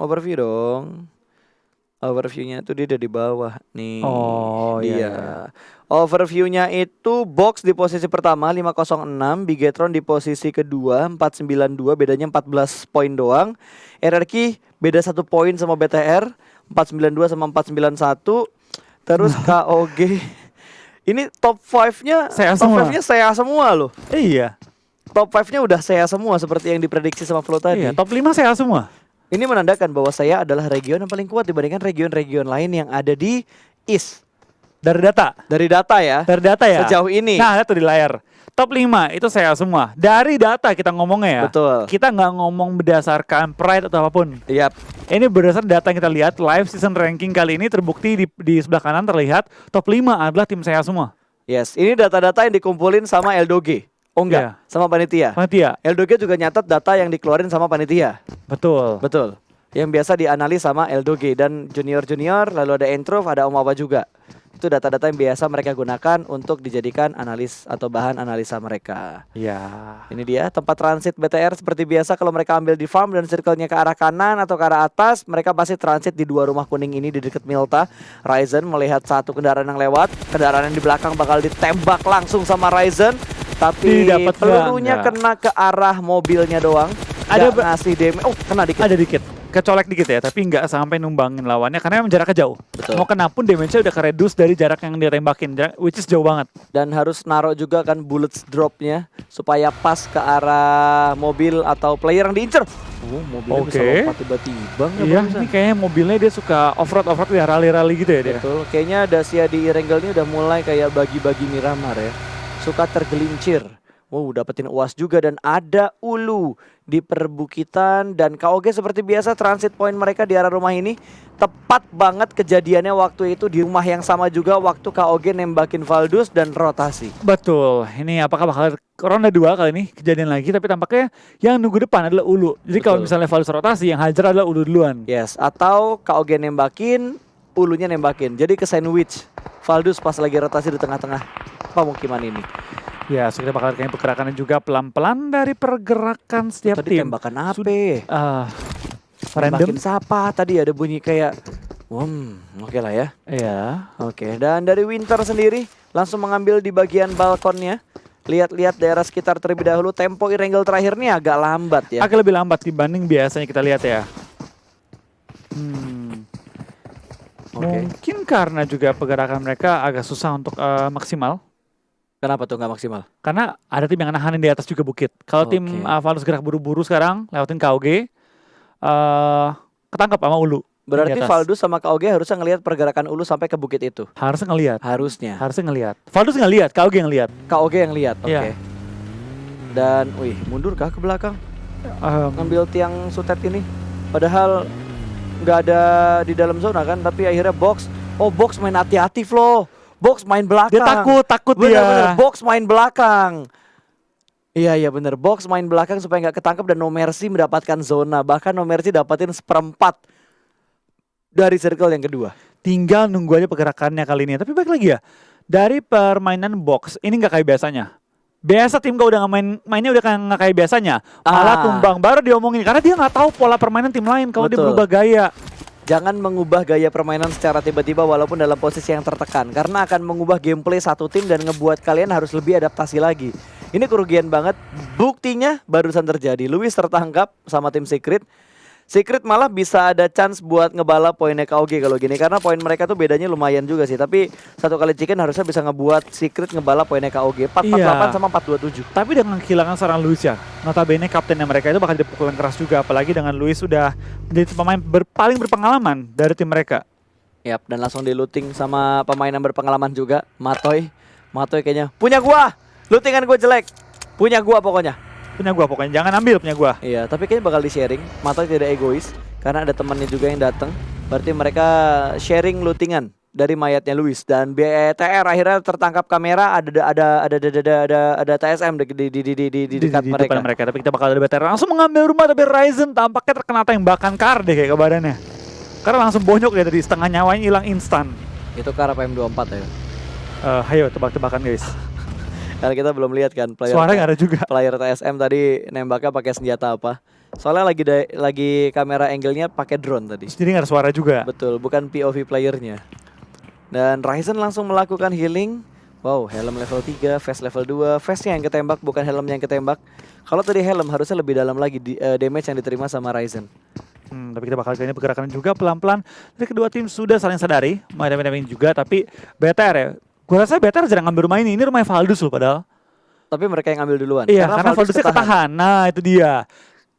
overview dong. Overviewnya itu dia ada di bawah nih. Oh dia. iya. Overviewnya itu Box di posisi pertama 506, Bigetron di posisi kedua 492, bedanya 14 poin doang. RRQ beda 1 poin sama BTR 492 sama 491. Terus KOG ini top 5-nya Saya top semua. 5-nya saya semua loh. Iya. Top 5-nya udah saya semua seperti yang diprediksi sama Flo tadi. Iya, top 5 saya semua. Ini menandakan bahwa saya adalah region yang paling kuat dibandingkan region-region lain yang ada di East. Dari data. Dari data ya. Dari data ya. Sejauh ini. Nah, lihat tuh di layar. Top 5 itu saya semua. Dari data kita ngomongnya ya. Betul. Kita nggak ngomong berdasarkan pride atau apapun. Yap. Ini berdasarkan data yang kita lihat, live season ranking kali ini terbukti di sebelah kanan terlihat top 5 adalah tim saya semua. Yes, ini data-data yang dikumpulin sama Eldoge. Oh enggak, Iya. sama panitia. Panitia. Eldoge juga nyatat data yang dikeluarin sama panitia. Betul. Betul. Yang biasa dianalis sama Eldoge dan junior-junior, lalu ada Entrove, ada Om Aba juga. Itu data-data yang biasa mereka gunakan untuk dijadikan analis atau bahan analisa mereka. Iya. Ini dia tempat transit BTR seperti biasa. Kalau mereka ambil di farm dan circle-nya ke arah kanan atau ke arah atas, mereka pasti transit di 2 rumah kuning ini di dekat Milta. Ryzen melihat satu kendaraan yang lewat, kendaraan yang di belakang bakal ditembak langsung sama Ryzen, tapi Didapat pelurunya enggak? kena ke arah mobilnya doang. Ada Nggak ngasih damage. Oh, kena dikit. Ada dikit. Kecolek dikit ya, tapi nggak sampai numbangin lawannya karena emang jaraknya jauh. Betul. Mau kena pun damage-nya udah ke-reduce dari jarak yang dia tembakin, which is jauh banget. Dan harus naruh juga kan bullets dropnya supaya pas ke arah mobil atau player yang diincer. Oh, mobilnya bisa Oke. lompat tiba-tiba nggak Iya, barusan? ini kayaknya mobilnya dia suka off-road ya, rally-rally gitu ya dia. Betul, kayaknya Dacia di Erengel ini udah mulai kayak bagi-bagi Miramar ya. Suka tergelincir. Wow, dapetin UAS juga dan ada Ulu di perbukitan dan KOG seperti biasa transit point mereka di arah rumah ini. Tepat banget kejadiannya waktu itu di rumah yang sama juga waktu KOG nembakin Valdus dan rotasi. Betul, ini apakah bakal ronde 2 kali ini kejadian lagi, tapi tampaknya yang nunggu depan adalah Ulu. Jadi kalau Betul. misalnya Valus rotasi, yang hajar adalah Ulu duluan. Yes, atau KOG nembakin, Ulunya nembakin. Jadi ke sandwich. Valdus pas lagi rotasi di tengah-tengah pemukiman ini. Ya, so kita bakal kayaknya pergerakannya juga pelan-pelan dari pergerakan setiap Tadi tim. tembakan apa? Random. Tembakin siapa? Tadi ada bunyi kayak oke lah ya. Iya. Oke, dan dari Winter sendiri langsung mengambil di bagian balkonnya. Lihat-lihat daerah sekitar terlebih dahulu. Tempo Erengel terakhir nih agak lambat ya. Agak lebih lambat dibanding biasanya kita lihat ya. Oke. Mungkin karena juga pergerakan mereka agak susah untuk maksimal. Kenapa tuh nggak maksimal? Karena ada tim yang nahanin di atas juga bukit. Kalau tim Oke. Valus gerak buru-buru sekarang lewatin KOG, ketangkap sama Ulu. Berarti di atas. Valdus sama KOG harusnya ngelihat pergerakan Ulu sampai ke bukit itu. Harusnya ngelihat. Harusnya. Harusnya ngelihat. Valdus ngelihat, KOG yang lihat. KOG yang lihat. Oke. Iya. Dan, mundur kah ke belakang? Ngambil tiang sutet ini. Padahal nggak ada di dalam zona kan, tapi akhirnya Box. Oh, Box main hati-hati, Flo. Box main belakang. Dia takut Bener, dia. Box main belakang. Iya bener, Box main belakang supaya nggak ketangkep dan No Mercy mendapatkan zona. Bahkan No Mercy dapatin 1/4 dari circle yang kedua. Tinggal nunggu aja pergerakannya kali ini. Tapi balik lagi ya, dari permainan Box ini nggak kayak biasanya. Biasa tim kau udah mainnya udah nggak kayak biasanya. Malah tumbang baru diomongin karena dia nggak tahu pola permainan tim lain. Kalau dia Betul. berubah gaya. Jangan mengubah gaya permainan secara tiba-tiba walaupun dalam posisi yang tertekan. Karena akan mengubah gameplay satu tim dan ngebuat kalian harus lebih adaptasi lagi. Ini kerugian banget. Buktinya barusan terjadi. Luis tertangkap sama tim Secret. Secret malah bisa ada chance buat ngebalap poinnya KOG kalau gini. Karena poin mereka tuh bedanya lumayan juga sih. Tapi satu kali chicken harusnya bisa ngebuat Secret ngebalap poinnya KOG 448 sama 427. Tapi dengan kehilangan seorang Luis ya, notabene kaptennya mereka itu bakal dipukulin keras juga. Apalagi dengan Luis sudah menjadi pemain paling berpengalaman dari tim mereka. Yap, dan langsung di looting sama pemain yang berpengalaman juga, Matoy. Matoy kayaknya punya gua. Lootingan gua jelek. Punya gua pokoknya. Punya gua pokoknya, jangan ambil punya gua. Iya, tapi kayaknya bakal di-sharing. Matoy tidak egois karena ada temannya juga yang datang. Berarti mereka sharing lootingan dari mayatnya Luis dan BTR akhirnya tertangkap kamera ada TSM di dekat mereka. Depan mereka. Tapi kita bakal ada BTR langsung mengambil rumah, tapi Ryzen tampaknya terkena tembakan kar deh kayak ke badannya. Karena langsung bonyok dia tadi, setengah nyawanya hilang instan. Itu kar apa M24 ya? Ayo tebak-tebakan guys. Karena kita belum lihat kan player Suara nggak ada juga. player TSM tadi nembaknya pakai senjata apa. Soalnya lagi kamera angle-nya pakai drone tadi. Jadi nggak ada suara juga. Betul, bukan POV playernya. Dan Ryzen langsung melakukan healing. Wow, helm level 3, vest level 2. Vestnya yang ketembak, bukan helmnya yang ketembak. Kalau tadi helm harusnya lebih dalam lagi damage yang diterima sama Ryzen. Tapi kita bakal kali ini pergerakan juga pelan-pelan. Dari kedua tim sudah saling sadari, main juga. Tapi BTR ya, gue rasa BTR jarang ngambil rumah ini. Ini rumahnya Valdus loh padahal. Tapi mereka yang ngambil duluan. Iya, karena Valdusnya ketahan. Nah itu dia.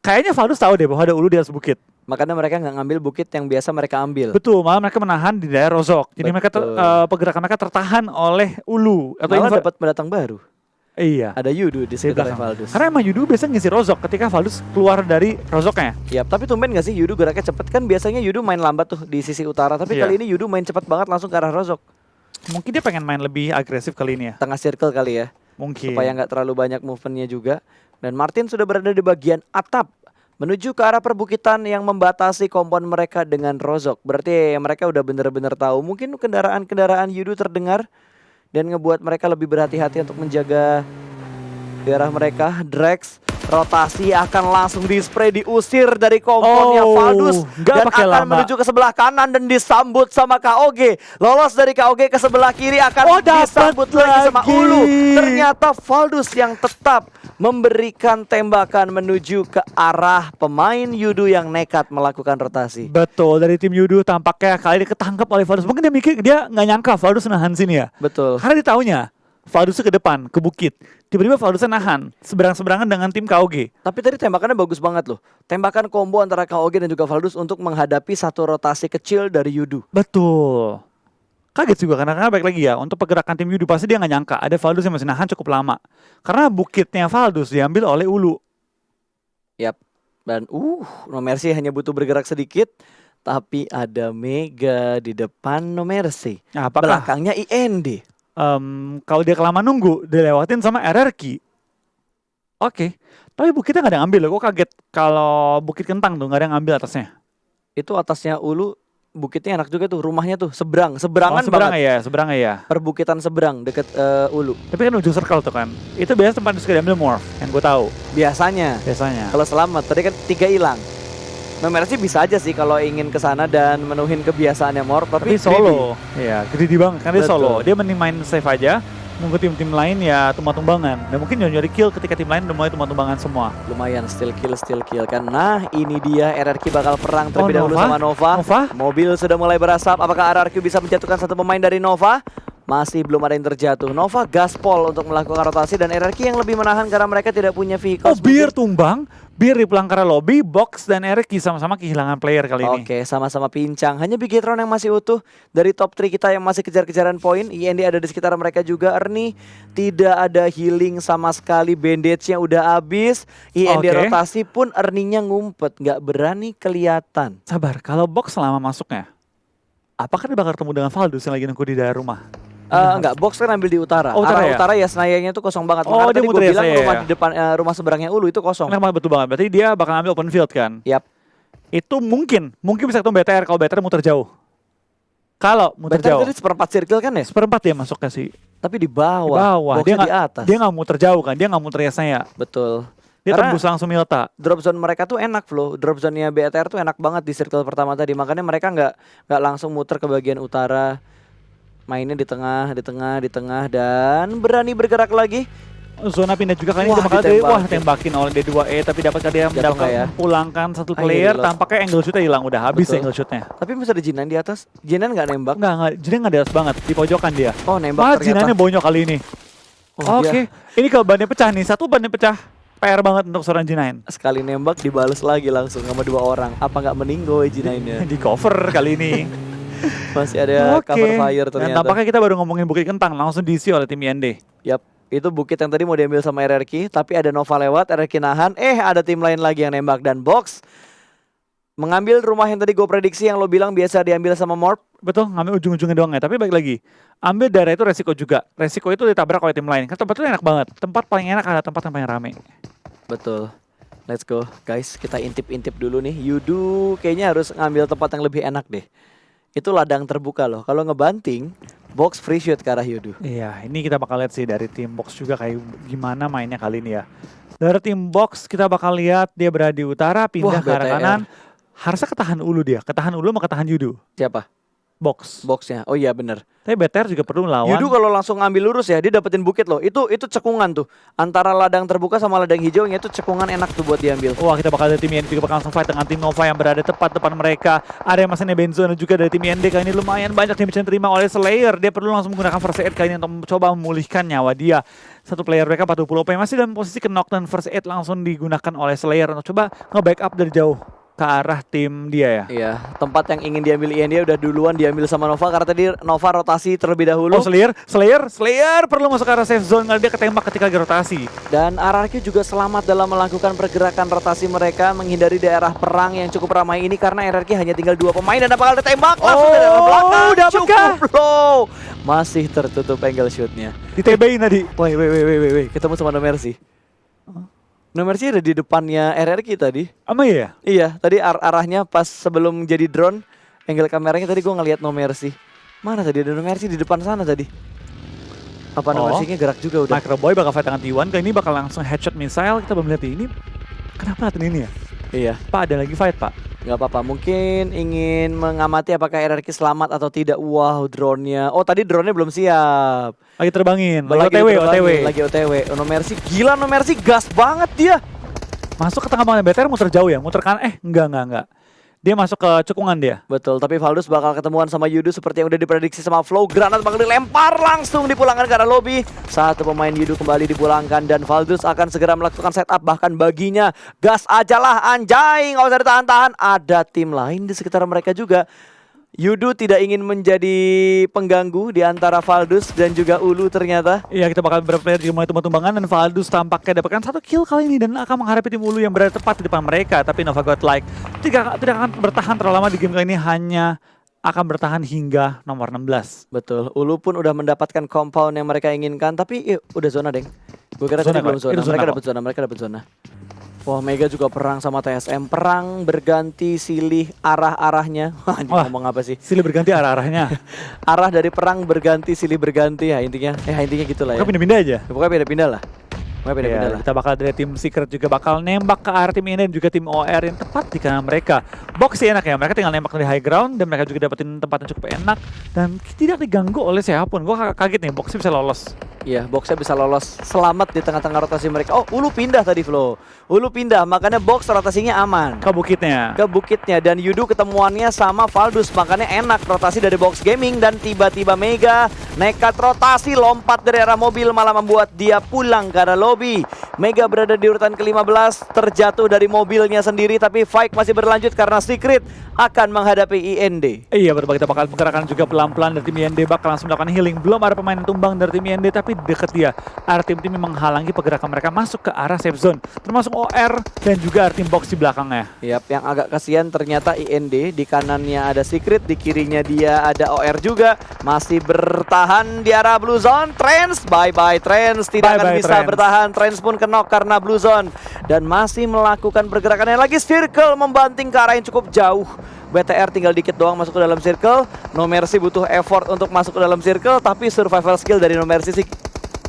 Kayaknya Valdus tahu deh bahwa ada ulu di atas bukit. Makanya mereka nggak ngambil bukit yang biasa mereka ambil. Betul, malah mereka menahan di daerah Rozok. Jadi mereka pergerakan mereka tertahan oleh ulu. Atau malah dapat pendatang baru. Iya. Ada Yudu di sekitar Valdus. Karena emang Yudu biasanya ngisi Rozok ketika Valdus keluar dari Rozoknya. Iya, tapi tumben gak sih Yudu geraknya cepet? Kan biasanya Yudu main lambat tuh di sisi utara. Tapi kali ini Yudu main cepat banget langsung ke arah Rozok. Mungkin dia pengen main lebih agresif kali ini ya. Tengah circle kali ya. Mungkin. Supaya nggak terlalu banyak movementnya juga. Dan Martin sudah berada di bagian atap menuju ke arah perbukitan yang membatasi kompon mereka dengan Rozok. Berarti mereka udah bener-bener tahu. Mungkin kendaraan-kendaraan Yudu terdengar dan ngebuat mereka lebih berhati-hati untuk menjaga daerah mereka. Drex rotasi akan langsung di-spray, diusir dari komponnya Valdus dan akan menuju ke sebelah kanan dan disambut sama KOG. Lolos dari KOG ke sebelah kiri akan disambut lagi sama Ulu. Ternyata Valdus yang tetap memberikan tembakan menuju ke arah pemain Yudu yang nekat melakukan rotasi. Betul, dari tim Yudu tampaknya kali ini ketangkep oleh Valdus. Mungkin dia mikir, dia nggak nyangka Valdus nahan sini ya. Betul. Karena dia taunya Valdus ke depan, ke bukit. Tiba-tiba Valdusnya nahan, seberang-seberangan dengan tim KOG. Tapi tadi tembakannya bagus banget loh. Tembakan combo antara KOG dan juga Valdus untuk menghadapi satu rotasi kecil dari Yudu. Betul. Kaget juga karena baik lagi ya, untuk pergerakan tim Yudu pasti dia nggak nyangka ada Valdus yang masih nahan cukup lama. Karena bukitnya Valdus diambil oleh Ulu. Yap. Dan No Mercy hanya butuh bergerak sedikit. Tapi ada Mega di depan No Mercy. Nah, apakah belakangnya IND. Kalau dia kelamaan nunggu, dilewatin sama RRQ. Oke. Tapi bukitnya nggak ada yang ngambil loh. Gue kaget kalau bukit kentang tuh nggak ada yang ngambil atasnya. Itu atasnya Ulu. Bukitnya enak juga tuh, rumahnya tuh seberangan banget. Seberangnya ya. Perbukitan seberang deket Ulu. Tapi kan ujung circle tuh kan. Itu biasa tempat suka diambil Morph, yang gue tahu. Biasanya. Kalau selamat, tadi kan 3 hilang. No Mercy bisa aja sih kalau ingin ke sana dan menuhin kebiasaannya Morph, tapi solo. Iya, greedy banget kan dia solo. Dia mending main safe aja. Nunggu tim-tim lain ya tumbang-tumbangan. Dan mungkin nyari kill ketika tim lain udah mulai tumbang-tumbangan semua. Lumayan still kill kan. Nah ini dia RRQ bakal perang terlebih dahulu sama Nova. Mobil sudah mulai berasap. Apakah RRQ bisa menjatuhkan satu pemain dari Nova? Masih belum ada yang terjatuh. Nova gaspol untuk melakukan rotasi dan RRQ yang lebih menahan karena mereka tidak punya vehicle. Bir tumbang, Bir di pelanggaran lobby, Box dan RRQ sama-sama kehilangan player kali ini. Oke, sama-sama pincang. Hanya Bigetron yang masih utuh. Dari top 3 kita yang masih kejar-kejaran poin. IND ada di sekitar mereka juga. Ernie tidak ada healing sama sekali. Bandage-nya udah habis. IND rotasi pun Ernie-nya ngumpet. Nggak berani kelihatan. Sabar, kalau Box selama masuknya, apakah dia bakal ketemu dengan Valdus yang lagi nunggu di daerah rumah? Enggak, Box kan ambil di utara. Utara ya Senayanya tuh kosong banget. Makanya tadi gue bilang rumah di depan rumah seberangnya Ulu itu kosong. Betul banget. Berarti dia bakal ambil open field kan? Yap. Itu mungkin bisa ketemu BTR kalau BTR muter jauh. Kalau muter jauh. BTR tadi seperempat circle kan ya? Seperempat dia masuknya sih. Tapi di bawah. Dia di atas. Dia nggak muter jauh kan? Dia nggak muter ya saya. Betul. Dia tembus langsung Milta. Drop zone mereka tuh enak Flo. Drop zone-nya BTR tuh enak banget di circle pertama tadi. Makanya mereka nggak langsung muter ke bagian utara. Mainnya di tengah dan berani bergerak lagi. Zona pindah juga kali ini tembakin oleh D2E tapi dapat dia mendapatkan pulangkan satu player. Tampaknya angle shootnya hilang, udah habis angle shootnya. Tapi masih ada Jinan di atas. Jinan nggak nembak? Nggak, Jinan nggak di atas banget, di pojokan dia. Oh nembak ternyata. Jinannya bonyok kali ini. Oke. Ini kalau bannya pecah nih, satu bannya pecah. PR banget untuk seorang J9. Sekali nembak dibales lagi langsung sama 2 orang. Apa nggak meninggoy J9-nya? Di cover kali ini. Masih ada cover fire ternyata. Dan tampaknya kita baru ngomongin Bukit Kentang, langsung diisi oleh tim IND. Yap, itu bukit yang tadi mau diambil sama RRQ, tapi ada Nova lewat, RRQ nahan, ada tim lain lagi yang nembak dan Box mengambil rumah yang tadi gue prediksi yang lo bilang biasa diambil sama Morph. Betul, ngambil ujung-ujungnya doang ya, tapi baik lagi. Ambil daerah itu resiko juga. Resiko itu ditabrak oleh tim lain. Kan tempat itu enak banget. Tempat paling enak adalah tempat yang paling rame. Betul. Let's go, guys. Kita intip-intip dulu nih. Yudu kayaknya harus ngambil tempat yang lebih enak deh. Itu ladang terbuka loh. Kalau ngebanting, Box free shoot ke arah Yudu. Iya, ini kita bakal lihat sih dari tim Box juga kayak gimana mainnya kali ini ya. Dari tim box kita bakal lihat dia berada di utara, pindah Wah, ke arah BTR. kanan. Harusnya ketahan Ulu dia. Ketahan Ulu sama ketahan Yudu. Siapa? Box. Boxnya. Oh iya bener. Tapi BTR juga perlu lawan. Yudu kalau langsung ngambil lurus ya, dia dapetin bukit loh. Itu cekungan tuh. Antara ladang terbuka sama ladang hijaunya itu cekungan enak tuh buat diambil. Wah, kita bakal dari tim IND juga bakal langsung fight dengan tim Nova yang berada tepat depan mereka. Ada yang masanya Benzone juga dari tim IND. Kali ini lumayan banyak damage yang diterima oleh Slayer. Dia perlu langsung menggunakan first aid kali ini untuk mencoba memulihkan nyawa dia. Satu player mereka 40 OP masih dalam posisi knock dan first aid langsung digunakan oleh Slayer untuk coba nge-backup dari jauh ke arah tim dia ya. Iya, tempat yang ingin diambil IND udah duluan diambil sama Nova karena tadi Nova rotasi terlebih dahulu. Oh, Slayer perlu masuk ke arah safe zone karena dia ketembak ketika lagi rotasi. Dan RRQ juga selamat dalam melakukan pergerakan rotasi mereka menghindari daerah perang yang cukup ramai ini karena RRQ hanya tinggal 2 pemain dan bakal ditembak langsung dari arah belakang. Dapatkah? Cukup low. Masih tertutup angle shootnya. Di TB-in tadi. Wait, ketemu sama No Mercy. No Mercy ada di depannya RRQ tadi. Ama ya? Iya, tadi arahnya pas sebelum jadi drone, angle kameranya tadi gue ngeliat No Mercy. Mana tadi ada No Mercy di depan sana tadi? Apa No Mercy-nya gerak juga udah? Microboy bakal fight dengan T1, kali ini bakal langsung headshot missile. Kita belum lihat ini. Kenapa latihan ini ya? Iya, Pak, ada lagi fight, Pak. nggak apa-apa. Mungkin ingin mengamati apakah RRQ selamat atau tidak. Wow, drone-nya. Oh, tadi drone-nya belum siap. Lagi terbangin, Lagi OTW. Lagi OTW. No Mercy, gila No Mercy gas banget dia. Masuk ke tengah banget, BTR muter jauh ya, muter kanan, enggak. Dia masuk ke cekungan dia. Betul, tapi Valdus bakal ketemuan sama Yudu seperti yang udah diprediksi sama Flow. Granat bakal dilempar langsung dipulangkan ke arah lobby. Satu pemain Yudu kembali dipulangkan dan Valdus akan segera melakukan setup. Bahkan baginya, gas aja lah anjay, nggak usah ditahan-tahan. Ada tim lain di sekitar mereka juga. Yudu tidak ingin menjadi pengganggu di antara Valdus dan juga Ulu ternyata. Iya, kita bakal beberapa player juga mulai tumbang-tumbangan dan Valdus tampaknya dapatkan 1 kill kali ini dan akan menghadapi tim Ulu yang berada tepat di depan mereka. Tapi Nova Godlike tidak akan bertahan terlalu lama di game kali ini, hanya akan bertahan hingga nomor 16. Betul, Ulu pun udah mendapatkan compound yang mereka inginkan, tapi udah zona, Deng. Gue kira Zona tadi belum kok, itu zona. zona Mereka dapat zona. Wah, Mega juga perang sama TSM. Perang berganti silih arah-arahnya. Anjing, Wah. ngomong apa sih? Silih berganti arah-arahnya. Arah dari perang berganti silih berganti ya intinya. Intinya gitulah ya. Pokoknya pindah-pindah aja. Pokoknya beda-pindah lah. Iya, kita bakal dari tim Secret juga bakal nembak ke arah tim ini dan juga tim OR yang tepat di kanan mereka. Box sih enak ya, mereka tinggal nembak dari high ground dan mereka juga dapetin tempat yang cukup enak dan tidak diganggu oleh siapapun. Gue kaget nih, Box bisa lolos. Iya, boxnya bisa lolos selamat di tengah-tengah rotasi mereka. Oh, Ulu pindah tadi, Flo. Ulu pindah, makanya box rotasinya aman. Ke bukitnya. Ke bukitnya dan Yudu ketemuannya sama Valdus, makanya enak rotasi dari Box Gaming dan tiba-tiba Mega nekat rotasi lompat dari arah mobil malah membuat dia pulang ke arah lobby. Mega berada di urutan ke-15, terjatuh dari mobilnya sendiri tapi fight masih berlanjut karena Secret akan menghadapi IND. Iya, kita bakal menggerakkan juga pelan-pelan dari tim IND, bakal langsung melakukan healing. Belum ada pemain yang tumbang dari tim IND, tapi deket dia. Arah tim-tim menghalangi pergerakan mereka masuk ke arah safe zone, termasuk OR dan juga arah tim box di belakangnya. Yap, yang agak kasihan ternyata IND, di kanannya ada Secret, di kirinya dia ada OR juga. Masih bertahan di arah blue zone. Trans, bye-bye Trans, tidak akan bisa Trans. bertahan. Trans pun kenok karena blue zone. Dan masih melakukan pergerakannya lagi. Circle membanting ke arah yang cukup jauh. BTR tinggal dikit doang masuk ke dalam circle. No Mercy butuh effort untuk masuk ke dalam circle, tapi survival skill dari No Mercy sih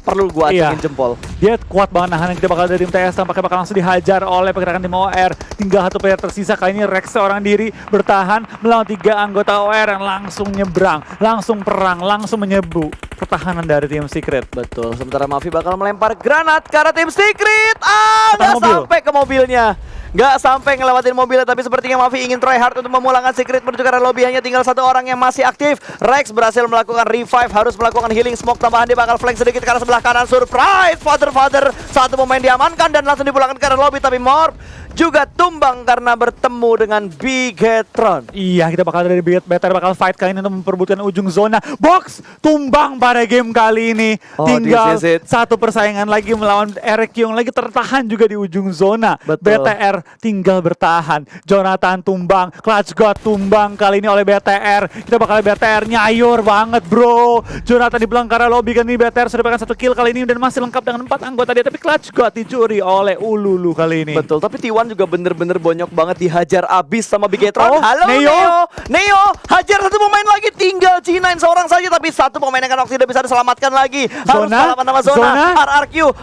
perlu gua acungin jempol. Dia kuat banget nahan. Kita bakal dari tim TS tampaknya bakal langsung dihajar oleh pergerakan tim OR. Tinggal 1 player tersisa, kali ini Rex seorang diri bertahan melawan 3 anggota OR yang langsung nyebrang, langsung perang, langsung menyebu pertahanan dari tim Secret. Betul, sementara Mavi bakal melempar granat ke arah tim Secret. Nggak mobil. sampai ke mobilnya. Nggak sampai ngelewatin mobilnya, tapi sepertinya Mavi ingin try hard untuk memulangkan Secret menuju ke arah lobby. Hanya tinggal 1 orang yang masih aktif. Rex berhasil melakukan revive, harus melakukan healing smoke tambahan. Dia bakal flank sedikit ke arah sebelah kanan. Surprise, father. 1 pemain diamankan dan langsung dipulangkan ke arah lobby. Tapi Morph juga tumbang karena bertemu dengan Bigetron. Iya, kita bakal dari BTR bakal fight kali ini untuk memperebutkan ujung zona. Box tumbang pada game kali ini. Oh, Tinggal this is it. 1 persaingan lagi melawan RQ yang lagi tertahan juga di ujung zona. Betul. BTR tinggal bertahan. Jonathan tumbang, Clutch God tumbang kali ini oleh BTR. Kita bakal BTR nyayur banget, bro. Jonathan di belakang lobby kan ini. BTR sudah dapatkan 1 kill kali ini dan masih lengkap dengan 4 anggota dia, tapi Clutch God dicuri oleh Ululu kali ini. Betul, tapi T1 T1 juga bener-bener bonyok banget, dihajar abis sama Bigetron. Oh, Halo Neo. Neo, hajar satu pemain lagi, tinggal G9 seorang saja, tapi satu pemain yang tidak bisa diselamatkan lagi. Harus Zona, balapan sama Zona.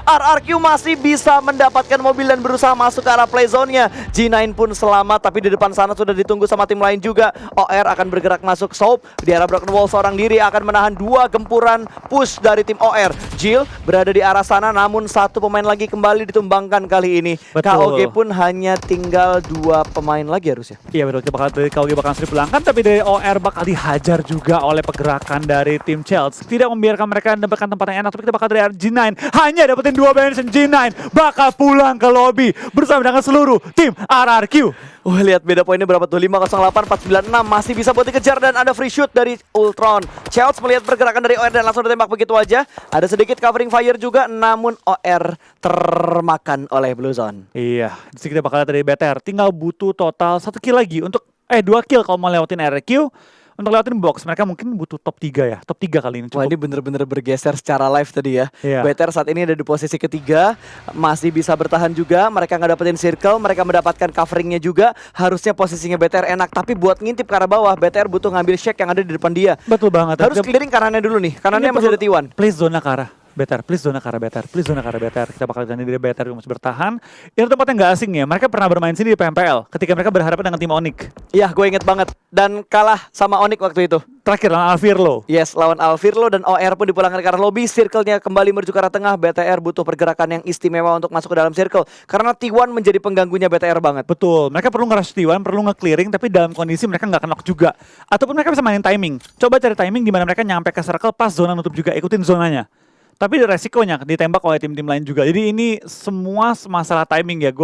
RRQ masih bisa mendapatkan mobil dan berusaha masuk ke arah play zone-nya. G9 pun selamat, tapi di depan sana sudah ditunggu sama tim lain juga. OR akan bergerak masuk Soap di arah Broken Wall, seorang diri akan menahan 2 gempuran push dari tim OR. Jill berada di arah sana, namun satu pemain lagi kembali ditumbangkan kali ini. Betul. KOG pun hanya tinggal 2 pemain lagi harusnya. Iya betul, KOG bakal dipulangkan, tapi dari OR bakal dihajar juga oleh pergerakan dari tim Chelsea. Tidak membiarkan mereka mendapatkan tempat yang enak, tapi kita bakal dari G9 hanya dapetin 2 bensin. G9 bakal pulang ke lobby bersama dengan seluruh tim RRQ. Lihat beda poinnya berapa tuh, 508, 496, masih bisa buat dikejar dan ada free shoot dari Ultron. Chelsea melihat pergerakan dari OR dan langsung ditembak begitu aja. Ada sedikit covering fire juga, namun OR termakan oleh Blue Zone. Iya, di sini kita bakal lihat dari BTR. Tinggal butuh total 1 kill lagi untuk 2 kill kalau mau lewatin RRQ. Untuk lewatin box, mereka mungkin butuh top 3 ya. Top 3 kali ini cukup. Wah, ini bener-bener bergeser secara live tadi ya. Iya. BTR saat ini ada di posisi ketiga, masih bisa bertahan juga. Mereka nggak dapetin circle, mereka mendapatkan coveringnya juga. Harusnya posisinya BTR enak, tapi buat ngintip ke arah bawah, BTR butuh ngambil shake yang ada di depan dia. Betul banget. Harus clearing kanannya dulu nih, kanannya Ini masih perlu- ada T1. Please zona ke arah BTR, please zona ke arah BTR, please zona ke arah BTR. Kita bakal lihat dari BTR yang masih bertahan. Ini tempat yang gak asing ya. Mereka pernah bermain sini di PMPL ketika mereka berhadapan dengan tim Onyx. Iya, gue inget banget. Dan kalah sama Onyx waktu itu. Terakhir lawan Alvirlo. Yes, lawan Alvirlo dan OR pun dipulangkan ke arah lobby. Circle-nya kembali menuju ke arah tengah. BTR butuh pergerakan yang istimewa untuk masuk ke dalam circle. Karena T1 menjadi pengganggunya BTR banget. Betul, mereka perlu nge-rush T1, perlu nge-clearing, tapi dalam kondisi mereka nggak knock juga. Ataupun mereka bisa mainin timing. Coba cari timing di mana mereka nyampe ke circle pas zona nutup juga, ikutin zonanya. Tapi resikonya ditembak oleh tim-tim lain juga. Jadi ini semua masalah timing ya.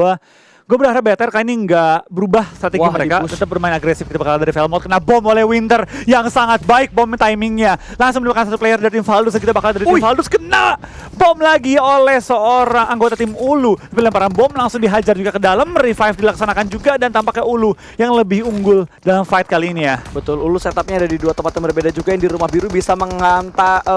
Gue berharap BTR kali ini nggak berubah strategi Wah, mereka, di-push. tetap bermain agresif. Kita bakal dari Velmont kena bom oleh Winter yang sangat baik bom timingnya. Langsung mendapatkan satu player dari tim Valdus, kita bakal dari tim Valdus kena bom lagi oleh seorang anggota tim Ulu. Tapi lemparan bom langsung dihajar juga ke dalam, revive dilaksanakan juga dan tampaknya Ulu yang lebih unggul dalam fight kali ini ya. Betul, Ulu setupnya ada di 2 tempat yang berbeda juga. Yang di rumah biru bisa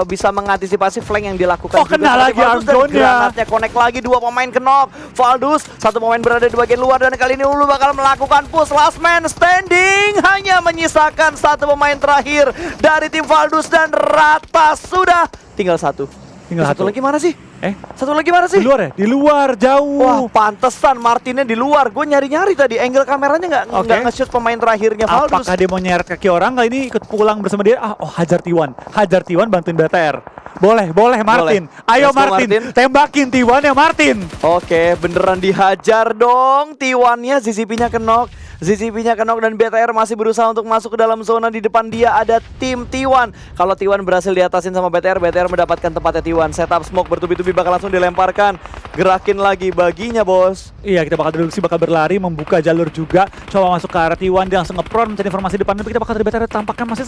bisa mengantisipasi flank yang dilakukan Oh, juga kena sama lagi tim Valdus. Dan Argonnya. granatnya connect lagi, 2 pemain kenok. Valdus, 1 pemain berada di bagian luar dan kali ini Ulu bakal melakukan push. Last man standing, hanya menyisakan 1 pemain terakhir dari tim Valdus dan rata sudah tinggal 1. Tinggal Satu satu. lagi mana sih? Eh, Satu lagi mana di sih? luar ya? Di luar jauh. Wah, pantesan Martinnya di luar. Gue nyari-nyari tadi, angle kameranya Oke. nggak nge-shoot pemain terakhirnya Valdus. Apakah dia mau nyeret kaki orang kali ini ikut pulang bersama dia? Hajar T1. Hajar T1 bantuin BTR. Boleh Martin. Ayo Let's go, Martin. Martin. Tembakin T1 ya Martin. Oke, beneran dihajar dong. T1-nya, ZZP-nya kenok. ZZP-nya kenok dan BTR masih berusaha untuk masuk ke dalam zona. Di depan dia ada tim T1. Kalau T1 berhasil diatasin sama BTR, BTR mendapatkan tempatnya T1. Setup smoke bertubi-tubi bakal langsung dilemparkan. Gerakin lagi baginya, bos. Iya, kita bakal deduksi, bakal berlari, membuka jalur juga. Coba masuk ke arah T1, dia langsung nge-prone mencari informasi depan. Tapi kita bakal dari BTR tampaknya masih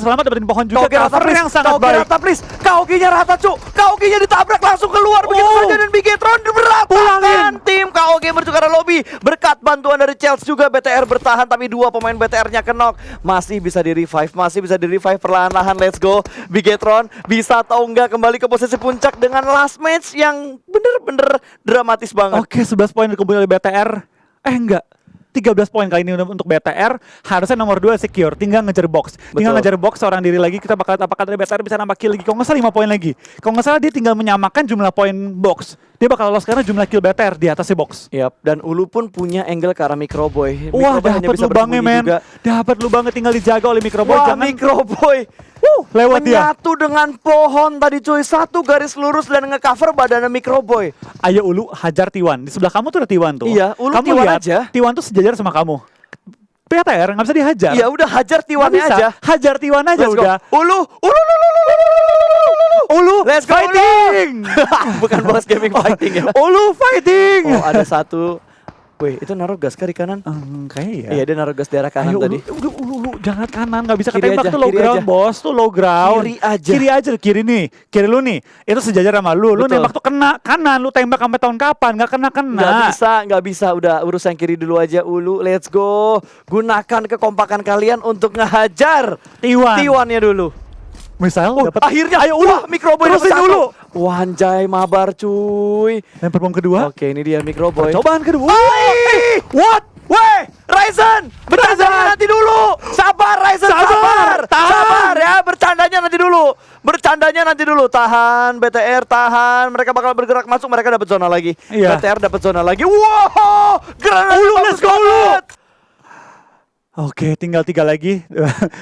selamat dapetin pohon juga. Kauge rata, Cover please. yang sangat Kauge baik. rata, please. Kauge-nya rata, cuk. Kauge-nya ditabrak langsung keluar begitu Oh. saja dan Bigetron beratakan. Pulangin. Tim Kauge menuju ke arah lobby. Berkat bantuan dari Chelsea juga BTR bertahan, tapi 2 pemain BTR-nya kenok. Masih bisa di-revive, perlahan-lahan. Let's go. Bigetron bisa atau enggak kembali ke posisi puncak dengan last match yang bener-bener dramatis banget. Oke, 11 poin dikumpulin oleh BTR. Enggak. 13 poin kali ini untuk BTR. Harusnya nomor 2 secure, tinggal ngejar box. Tinggal Betul. ngejar box seorang diri lagi. Kita bakal apakah dari BTR bisa nambah kill lagi. Kalau nggak salah 5 poin lagi. Kalau nggak salah dia tinggal menyamakan jumlah poin box. Dia bakal lolos karena jumlah kill BTR di atasnya box. Yap, dan Ulu pun punya angle ke arah Microboy. Wah, Microboy hanya dapat bisa lubangnya bersembunyi men. juga. Dapat lubangnya, tinggal dijaga oleh Microboy. Wah, Jangan Microboy lewat dia. menyatu dengan pohon tadi cuy. 1 garis lurus dan nge-cover badannya Microboy. Ayo Ulu, hajar T1. Di sebelah kamu tuh ada T1 tuh. Iya, Ulu kamu T1 lihat, aja. T1 tuh sejajar sama kamu. BTR nggak bisa dihajar. Ya udah hajar Nggak T1-nya bisa. aja. Hajar T1 aja Let's go. udah. Ulu. Ulu, Let's go, fighting. Bukan bos gaming fighting ya. Ulu fighting. Oh, ada 1. Wih, itu naruh gas kah di kanan? Kayaknya ya. Iya, dia naruh gas daerah kanan Ayo, tadi. Ulu, jangan kanan, nggak bisa Kiri ketembak aja, tuh low kiri ground aja. bos, tuh low ground. Kiri aja. Kiri nih, kiri lu nih, itu sejajar sama lu. Lu Betul. nembak tuh kena kanan, lu tembak sampai tahun kapan? Nggak kena. Nggak bisa. Udah urus yang kiri dulu aja. Ulu, let's go. Gunakan kekompakan kalian untuk ngehajar T1. T1-nya dulu. Missile dapat. Akhirnya, Ayo Ulu, Microboy terusin dapat Ulu. satu. Wah, anjay, mabar cuy. Lempar bom kedua. Oke, ini dia Microboy. Cobaan kedua. What? Weh, Ryzen, bercandanya nanti dulu. Sabar, Ryzen, sabar. Tahan. Sabar ya, bercandanya nanti dulu. Bercandanya nanti dulu. Tahan, BTR tahan. Mereka bakal bergerak masuk, mereka dapat zona lagi. Iya. BTR dapat zona lagi. Wow, granat Ulu, bagus let's go, Ulu. banget. Oke, tinggal 3 lagi.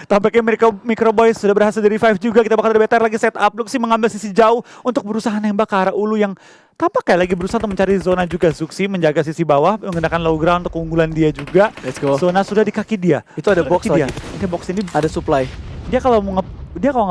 Tampaknya Microboy sudah berhasil di revive juga. Kita bakal ada BTR lagi set up. Luxi mengambil sisi jauh untuk berusaha nembak ke arah Ulu yang tampak kayak lagi berusaha untuk mencari zona juga. Zuxi menjaga sisi bawah, menggunakan low ground untuk keunggulan dia juga. Let's go. Zona sudah di kaki dia. Itu ada Sudah box di kaki dia. lagi. Ini box ini Ada supply. dia kalau mau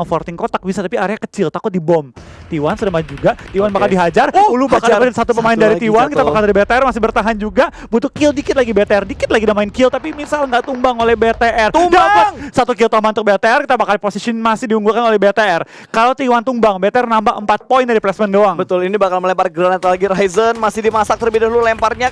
nge-forting kotak bisa, tapi area kecil, takut dibom. T1 sudah maju juga, T1 bakal dihajar, Ulu bakal hajar. dapetin satu pemain Satu dari lagi T1, kita jatuh. bakal dari BTR masih bertahan juga, butuh kill dikit lagi BTR, dikit lagi udah main kill, tapi misal nggak tumbang oleh BTR. Tumbang! Dapat satu kill tambah untuk BTR, kita bakal position masih diunggulkan oleh BTR. Kalau T1 tumbang, BTR nambah 4 poin dari placement doang. Betul, ini bakal melempar granat lagi. Ryzen masih dimasak terlebih dahulu lemparnya.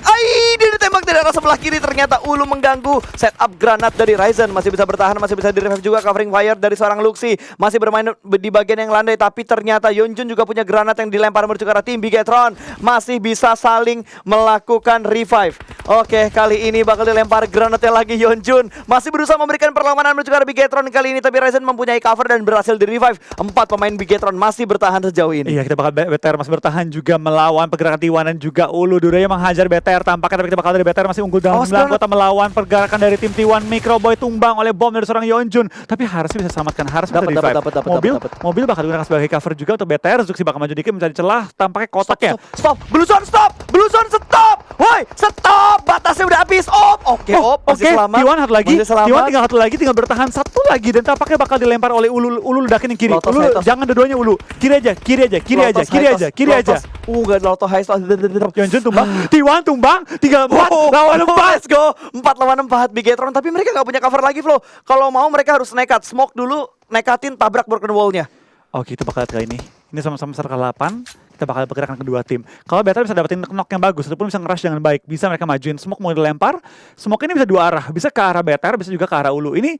Dia ditembak dari arah sebelah kiri. Ternyata Ulu mengganggu. Setup granat dari Ryzen. Masih bisa bertahan, masih bisa di-revive juga. Covering fire dari seorang Luxi. Masih bermain di bagian yang landai. Tapi ternyata Yeonjun juga punya granat yang dilempar menuju ke arah tim Bigetron. Masih bisa saling melakukan revive. Oke, kali ini bakal dilempar granatnya lagi Yeonjun. Masih berusaha memberikan perlawanan menuju ke arah Bigetron kali ini. Tapi Ryzen mempunyai cover dan berhasil di-revive. 4 pemain Bigetron masih bertahan sejauh ini. Iya, kita bakal BTR masih bertahan juga melawan pergerakan T1 dan juga Ulu. Duraya menghajar BTR tampaknya, tapi kita bakal dari BTR masih unggul dalam jumlah anggota melawan pergerakan dari tim T1. Microboy tumbang oleh bom dari seorang Yeonjun, tapi harusnya bisa selamatkan, harus bisa revive. Mobil bakal digunakan sebagai cover juga untuk BTR. Zuxi bakal maju dikit mencari celah, tampaknya kotak ya. Stop, Bluezone stop, Bluezone stop, woi stop, batasnya udah habis, oke, masih selamat, T1 satu lagi, masih selamat. T1 tinggal satu lagi, tinggal bertahan satu lagi dan tampaknya bakal dilempar oleh Ulu ledakin yang kiri. Lotus, Ulu Lotus. jangan dua-duanya Ulu, kiri aja. Kiri aja. Gak ada Loto high stop. Yeonjun tumbang, T1 tumbang, 3-4 lawan 4. Let's go, 4 lawan 4 Bigetron, tapi mereka gak punya cover lagi Flo. Kalau mau mereka harus nekat, smoke dulu, nekatin tabrak broken wall-nya. Oke, kita bakal lihat kali ini. Ini sama-sama circle 8. Kita bakal bergerakan kedua tim. Kalau BTR bisa dapetin knock yang bagus, ataupun bisa nge-rush dengan baik, bisa mereka majuin smoke mau dilempar. Smoke ini bisa dua arah, bisa ke arah BTR, bisa juga ke arah Ulu. Ini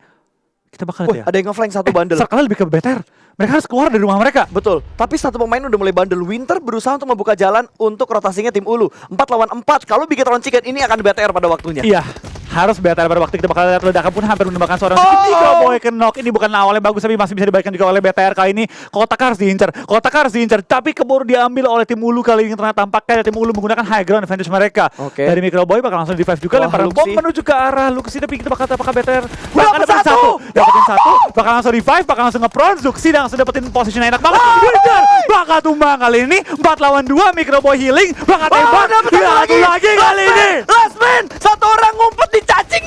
kita bakal lihat ya. Ada yang nge-flank satu bandel. Circle lebih ke BTR. Mereka harus keluar dari rumah mereka. Betul, tapi satu pemain udah mulai bandel. Winter berusaha untuk membuka jalan untuk rotasinya tim Ulu. 4 lawan 4, kalau Bigetron Chicken ini akan BTR pada waktunya. Iya, harus BTR pada waktu kita bakal lihat ledakan pun hampir menembakkan seorang Microboy ke knock. Ini bukan awalnya bagus, tapi masih bisa dibaikkan juga oleh BTR kali ini. Kotak harus diincar, tapi keburu diambil oleh tim Ulu kali ini. Ternyata tampaknya tim Ulu menggunakan high ground advantage mereka. Oke. Dari Microboy bakal langsung revive juga, lemparan bom Luxi. menuju ke arah Luxi, tapi kita bakal apakah BTR Dapat satu. dapetin satu, bakal langsung revive, bakal langsung nge-prone Zuxi dan langsung dapetin position enak banget. Winter bakal tumbang kali ini, 4 lawan 2, Microboy healing, bakal tembak, dapat satu lagi kali ini. Last man, satu orang ngumpet dicacing.